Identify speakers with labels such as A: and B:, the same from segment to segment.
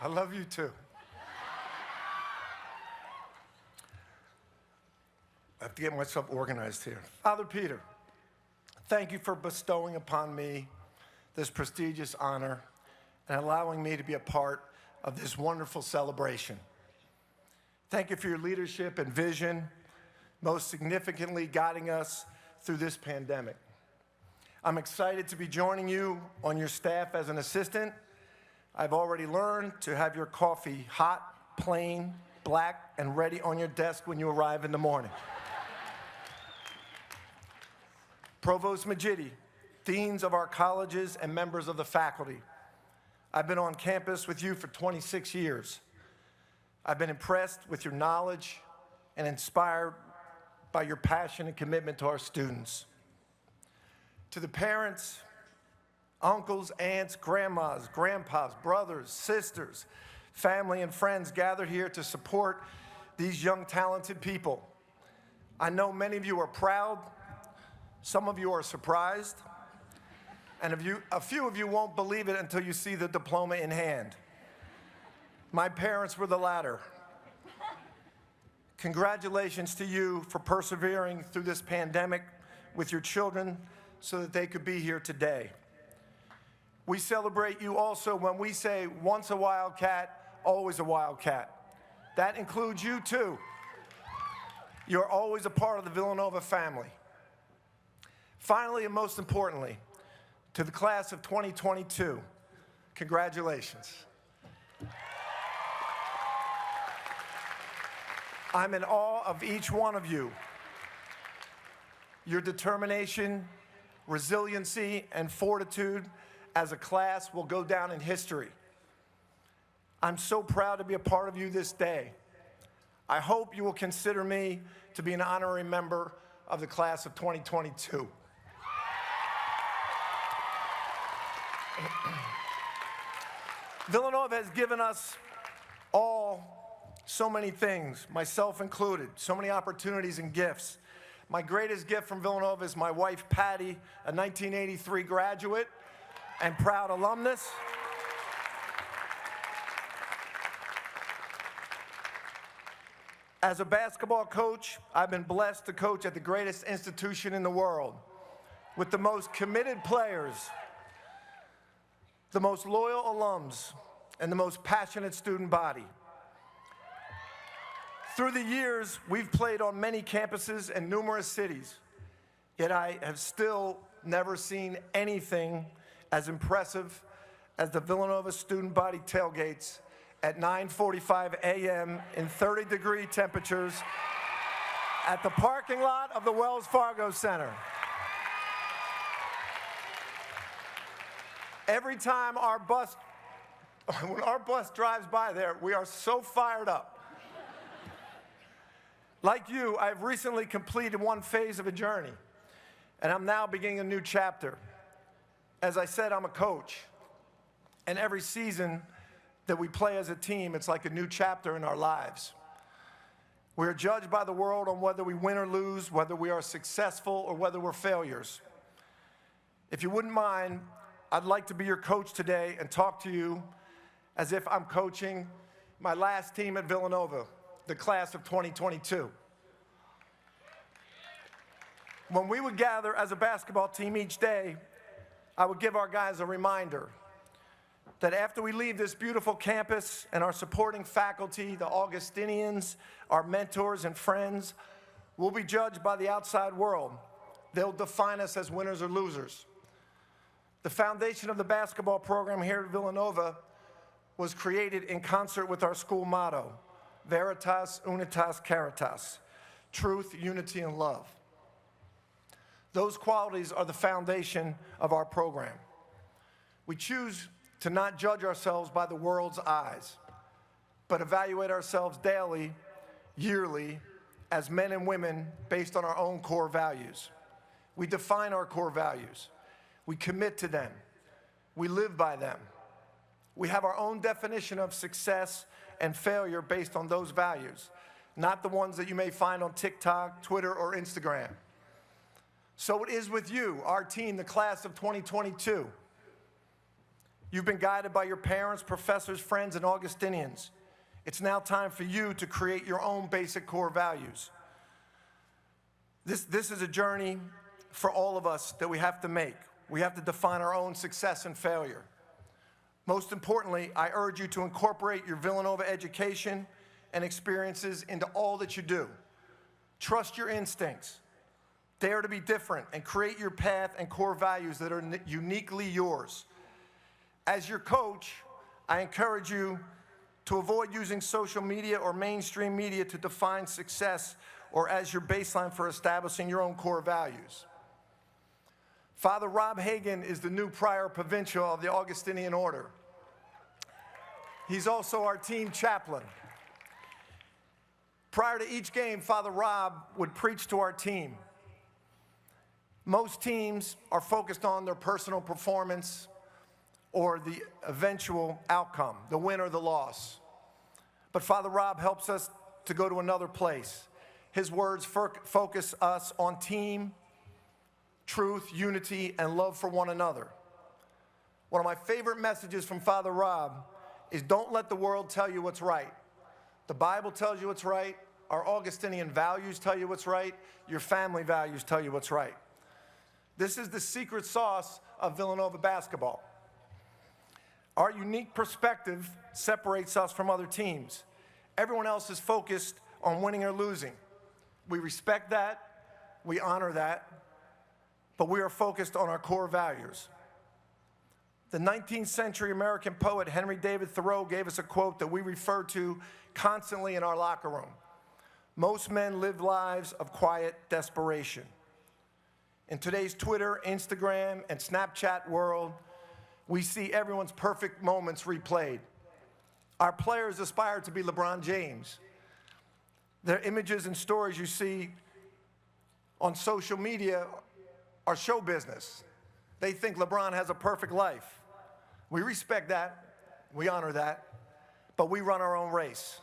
A: I love you too. I have to get myself organized here. Father Peter, thank you for bestowing upon me this prestigious honor and allowing me to be a part of this wonderful celebration. Thank you for your leadership and vision, most significantly guiding us through this pandemic. I'm excited to be joining you on your staff as an assistant. I've already learned to have your coffee hot, plain, black, and ready on your desk when you arrive in the morning. Provost Majidi, deans of our colleges, and members of the faculty, I've been on campus with you for 26 years. I've been impressed with your knowledge and inspired by your passion and commitment to our students. To the parents, uncles, aunts, grandmas, grandpas, brothers, sisters, family, and friends gathered here to support these young, talented people, I know many of you are proud, some of you are surprised, and a few of you won't believe it until you see the diploma in hand. My parents were the latter. Congratulations to you for persevering through this pandemic with your children so that they could be here today. We celebrate you also when we say once a Wildcat, always a Wildcat. That includes you too. You're always a part of the Villanova family. Finally, and most importantly, to the class of 2022, congratulations. I'm in awe of each one of you. Your determination, resiliency, and fortitude as a class will go down in history. I'm so proud to be a part of you this day. I hope you will consider me to be an honorary member of the class of 2022. Villanova has given us all so many things, myself included, so many opportunities and gifts. My greatest gift from Villanova is my wife, Patty, a 1983 graduate and proud alumnus. As a basketball coach, I've been blessed to coach at the greatest institution in the world with the most committed players, the most loyal alums, and the most passionate student body. Through the years, we've played on many campuses and numerous cities, yet I have still never seen anything as impressive as the Villanova student body tailgates at 9:45 a.m. in 30-degree temperatures at the parking lot of the Wells Fargo Center. Every time when our bus drives by there, we are so fired up. Like you, I've recently completed one phase of a journey, and I'm now beginning a new chapter. As I said, I'm a coach, and every season that we play as a team, it's like a new chapter in our lives. We are judged by the world on whether we win or lose, whether we are successful or whether we're failures. If you wouldn't mind, I'd like to be your coach today and talk to you as if I'm coaching my last team at Villanova, the class of 2022. When we would gather as a basketball team each day, I would give our guys a reminder that after we leave this beautiful campus and our supporting faculty, the Augustinians, our mentors and friends, we'll be judged by the outside world. They'll define us as winners or losers. The foundation of the basketball program here at Villanova was created in concert with our school motto, Veritas, Unitas, Caritas, truth, unity, and love. Those qualities are the foundation of our program. We choose to not judge ourselves by the world's eyes, but evaluate ourselves daily, yearly, as men and women based on our own core values. We define our core values. We commit to them. We live by them. We have our own definition of success and failure based on those values, not the ones that you may find on TikTok, Twitter, or Instagram. So it is with you, our team, the class of 2022. You've been guided by your parents, professors, friends, and Augustinians. It's now time for you to create your own basic core values. This is a journey for all of us that we have to make. We have to define our own success and failure. Most importantly, I urge you to incorporate your Villanova education and experiences into all that you do. Trust your instincts. Dare to be different and create your path and core values that are uniquely yours. As your coach, I encourage you to avoid using social media or mainstream media to define success or as your baseline for establishing your own core values. Father Rob Hagan is the new prior provincial of the Augustinian Order. He's also our team chaplain. Prior to each game, Father Rob would preach to our team. Most teams are focused on their personal performance or the eventual outcome, the win or the loss. But Father Rob helps us to go to another place. His words focus us on team, truth, unity, and love for one another. One of my favorite messages from Father Rob is don't let the world tell you what's right. The Bible tells you what's right. Our Augustinian values tell you what's right. Your family values tell you what's right. This is the secret sauce of Villanova basketball. Our unique perspective separates us from other teams. Everyone else is focused on winning or losing. We respect that, we honor that, but we are focused on our core values. The 19th century American poet Henry David Thoreau gave us a quote that we refer to constantly in our locker room. Most men live lives of quiet desperation. In today's Twitter, Instagram, and Snapchat world, we see everyone's perfect moments replayed. Our players aspire to be LeBron James. Their images and stories you see on social media are show business. They think LeBron has a perfect life. We respect that, we honor that, but we run our own race.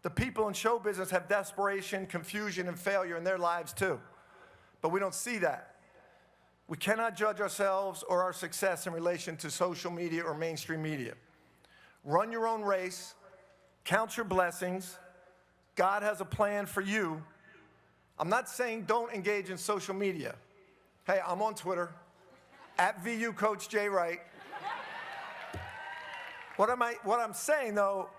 A: The people in show business have desperation, confusion, and failure in their lives too, but we don't see that. We cannot judge ourselves or our success in relation to social media or mainstream media. Run your own race, count your blessings. God has a plan for you. I'm not saying don't engage in social media. Hey, I'm on Twitter, at VU Coach J. Wright. What I'm saying, though,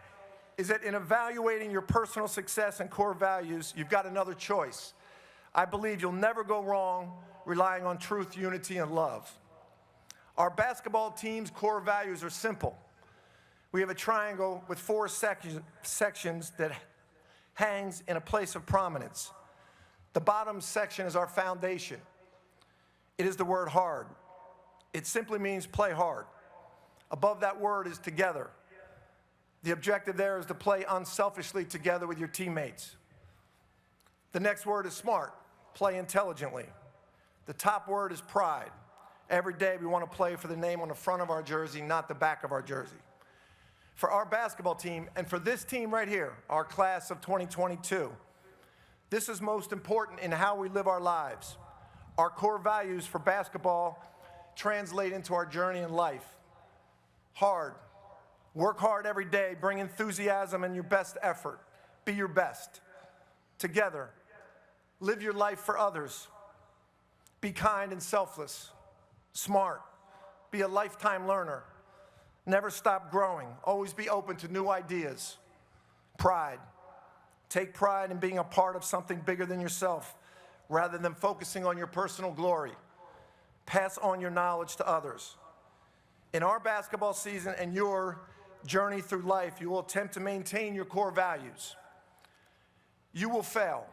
A: is that in evaluating your personal success and core values, you've got another choice. I believe you'll never go wrong relying on truth, unity, and love. Our basketball team's core values are simple. We have a triangle with 4 sections that hangs in a place of prominence. The bottom section is our foundation. It is the word hard. It simply means play hard. Above that word is together. The objective there is to play unselfishly together with your teammates. The next word is smart. Play intelligently. The top word is pride. Every day we want to play for the name on the front of our jersey, not the back of our jersey. For our basketball team, and for this team right here, our class of 2022, this is most important in how we live our lives. Our core values for basketball translate into our journey in life. Hard. Work hard every day. Bring enthusiasm and your best effort. Be your best. Together. Live your life for others. Be kind and selfless. Smart. Be a lifetime learner. Never stop growing. Always be open to new ideas. Pride. Take pride in being a part of something bigger than yourself, rather than focusing on your personal glory. Pass on your knowledge to others. In our basketball season and your journey through life, you will attempt to maintain your core values. You will fail.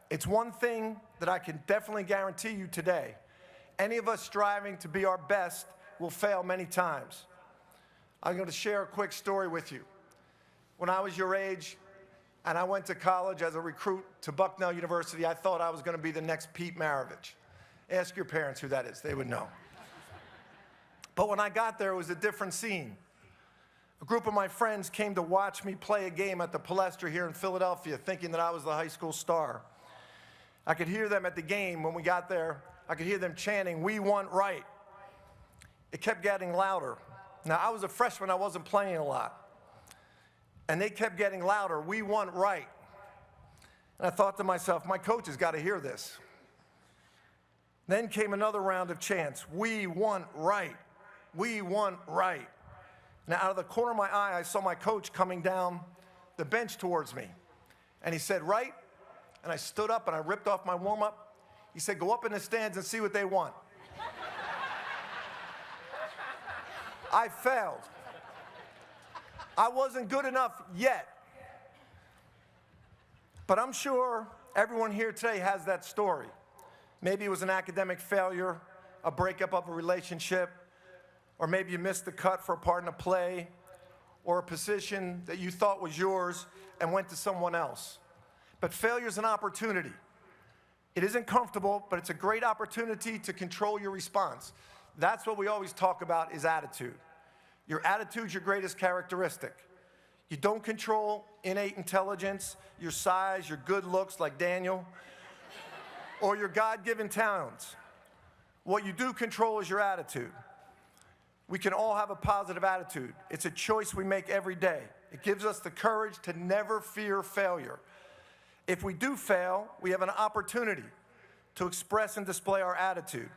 A: It's one thing that I can definitely guarantee you today. Any of us striving to be our best will fail many times. I'm going to share a quick story with you. When I was your age and I went to college as a recruit to Bucknell University, I thought I was going to be the next Pete Maravich. Ask your parents who that is. They would know. But when I got there, it was a different scene. A group of my friends came to watch me play a game at the Palestra here in Philadelphia, thinking that I was the high school star. I could hear them at the game when we got there. I could hear them chanting, "We want Wright." It kept getting louder. Now, I was a freshman, I wasn't playing a lot. And they kept getting louder, "We want Wright." And I thought to myself, my coach has got to hear this. Then came another round of chants, "We want Wright, we want Wright." Now, out of the corner of my eye, I saw my coach coming down the bench towards me. And he said, "Wright?" And I stood up and I ripped off my warm-up. He said, "Go up in the stands and see what they want." I failed. I wasn't good enough yet. But I'm sure everyone here today has that story. Maybe it was an academic failure, a breakup of a relationship, or maybe you missed the cut for a part in a play, or a position that you thought was yours and went to someone else. But failure is an opportunity. It isn't comfortable, but it's a great opportunity to control your response. That's what we always talk about, is attitude. Your attitude's your greatest characteristic. You don't control innate intelligence, your size, your good looks like Daniel, or your God-given talents. What you do control is your attitude. We can all have a positive attitude. It's a choice we make every day. It gives us the courage to never fear failure. If we do fail, we have an opportunity to express and display our attitude.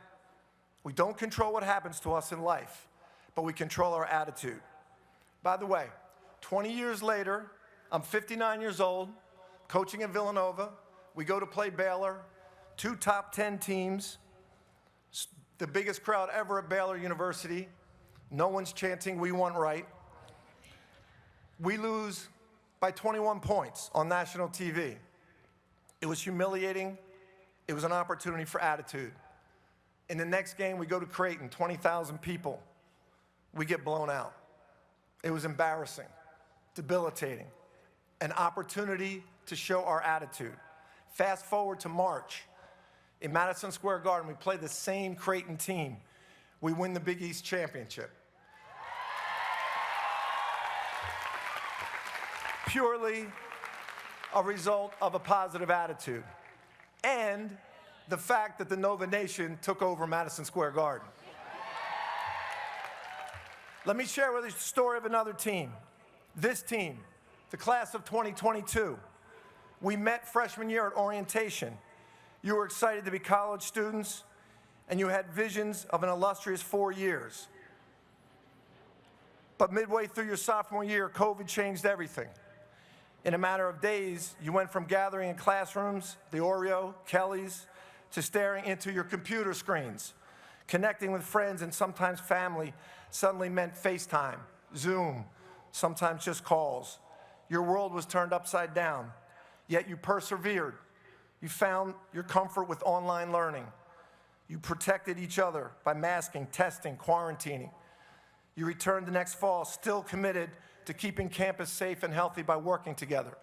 A: We don't control what happens to us in life, but we control our attitude. By the way, 20 years later, I'm 59 years old, coaching at Villanova. We go to play Baylor, 2 top 10 teams, the biggest crowd ever at Baylor University. No one's chanting, "We want Wright." We lose by 21 points on national TV. It was humiliating. It was an opportunity for attitude. In the next game, we go to Creighton, 20,000 people. We get blown out. It was embarrassing, debilitating, an opportunity to show our attitude. Fast forward to March. In Madison Square Garden, we play the same Creighton team. We win the Big East championship. Purely a result of a positive attitude and the fact that the Nova Nation took over Madison Square Garden. Let me share with you the story of another team. This team, the class of 2022. We met freshman year at orientation. You were excited to be college students, and you had visions of an illustrious 4 years. But midway through your sophomore year, COVID changed everything. In a matter of days, you went from gathering in classrooms, the Oreo, Kelly's, to staring into your computer screens. Connecting with friends and sometimes family suddenly meant FaceTime, Zoom, sometimes just calls. Your world was turned upside down, yet you persevered. You found your comfort with online learning. You protected each other by masking, testing, quarantining. You returned the next fall, still committed to keeping campus safe and healthy by working together.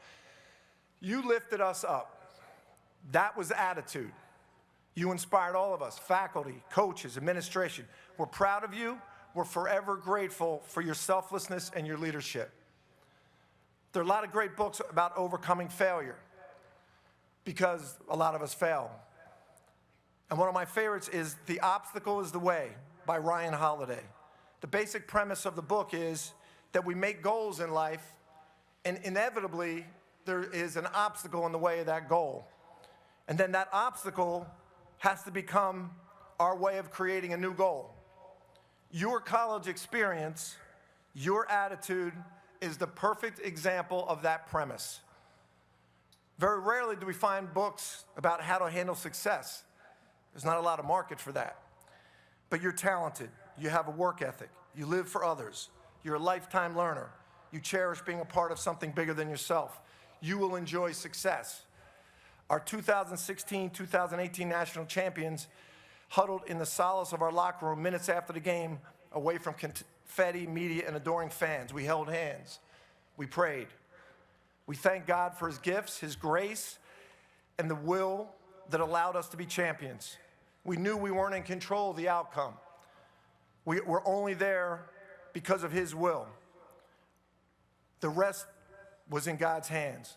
A: You lifted us up. That was attitude. You inspired all of us, faculty, coaches, administration. We're proud of you. We're forever grateful for your selflessness and your leadership. There are a lot of great books about overcoming failure because a lot of us fail. And one of my favorites is The Obstacle is the Way by Ryan Holiday. The basic premise of the book is that we make goals in life, and inevitably there is an obstacle in the way of that goal. And then that obstacle has to become our way of creating a new goal. Your college experience, your attitude, is the perfect example of that premise. Very rarely do we find books about how to handle success. There's not a lot of market for that. But you're talented, you have a work ethic, you live for others, you're a lifetime learner, you cherish being a part of something bigger than yourself. You will enjoy success. Our 2016-2018 national champions huddled in the solace of our locker room minutes after the game, away from confetti, media, and adoring fans. We held hands. We prayed. We thanked God for his gifts, his grace, and the will that allowed us to be champions. We knew we weren't in control of the outcome. We were only there because of his will. The rest was in God's hands.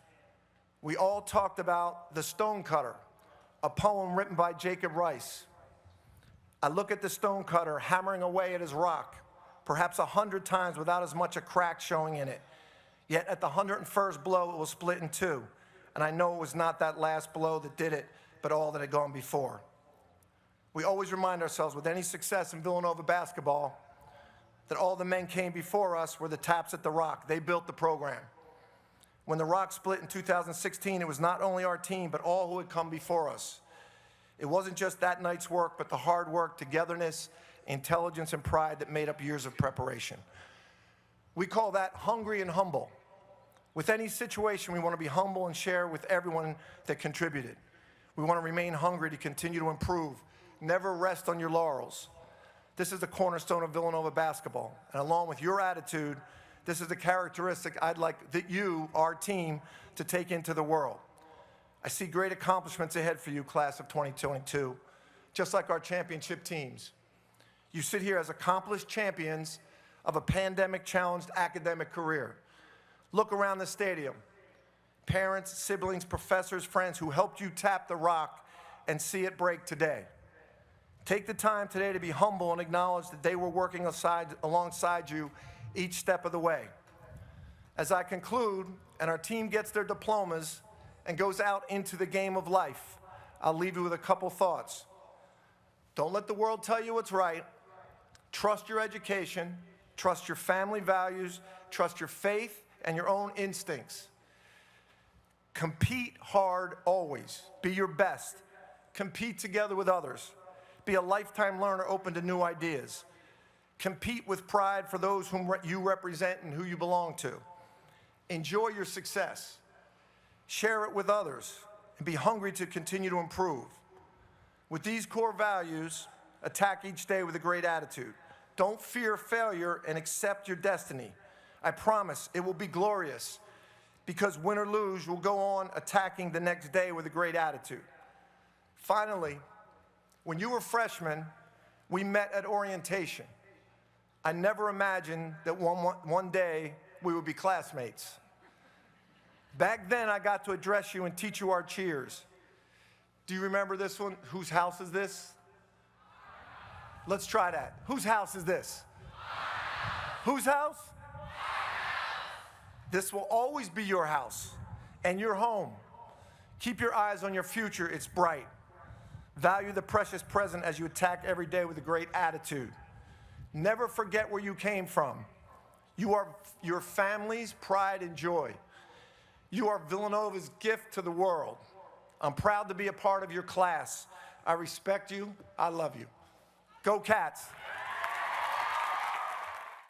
A: We all talked about The Stonecutter, a poem written by Jacob Riis. I look at the stonecutter hammering away at his rock. perhaps 100 times without as much a crack showing in it. Yet at the 101st blow, it was split in two. And I know it was not that last blow that did it, but all that had gone before. We always remind ourselves with any success in Villanova basketball that all the men came before us were the taps at the Rock. They built the program. When the Rock split in 2016, it was not only our team, but all who had come before us. It wasn't just that night's work, but the hard work, togetherness, intelligence, and pride that made up years of preparation. We call that hungry and humble. With any situation, we want to be humble and share with everyone that contributed. We want to remain hungry to continue to improve. Never rest on your laurels. This is the cornerstone of Villanova basketball. And along with your attitude, this is the characteristic I'd like that you, our team, to take into the world. I see great accomplishments ahead for you, class of 2022, just like our championship teams. You sit here as accomplished champions of a pandemic-challenged academic career. Look around the stadium. Parents, siblings, professors, friends who helped you tap the Rock and see it break today. Take the time today to be humble and acknowledge that they were working alongside you each step of the way. As I conclude, and our team gets their diplomas and goes out into the game of life, I'll leave you with a couple thoughts. Don't let the world tell you what's right. Trust your education, trust your family values, trust your faith and your own instincts. Compete hard always. Be your best. Compete together with others. Be a lifetime learner open to new ideas. Compete with pride for those whom you represent and who you belong to. Enjoy your success. Share it with others and be hungry to continue to improve. With these core values, attack each day with a great attitude. Don't fear failure and accept your destiny. I promise it will be glorious because win or lose, you'll go on attacking the next day with a great attitude. Finally, when you were freshmen, we met at orientation. I never imagined that one day we would be classmates. Back then, I got to address you and teach you our cheers. Do you remember this one? Whose house is this? Let's try that. Whose house is this? Whose house? This will always be your house and your home. Keep your eyes on your future. It's bright. Value the precious present as you attack every day with a great attitude. Never forget where you came from. You are your family's pride and joy. You are Villanova's gift to the world. I'm proud to be a part of your class. I respect you. I love you. Go Cats.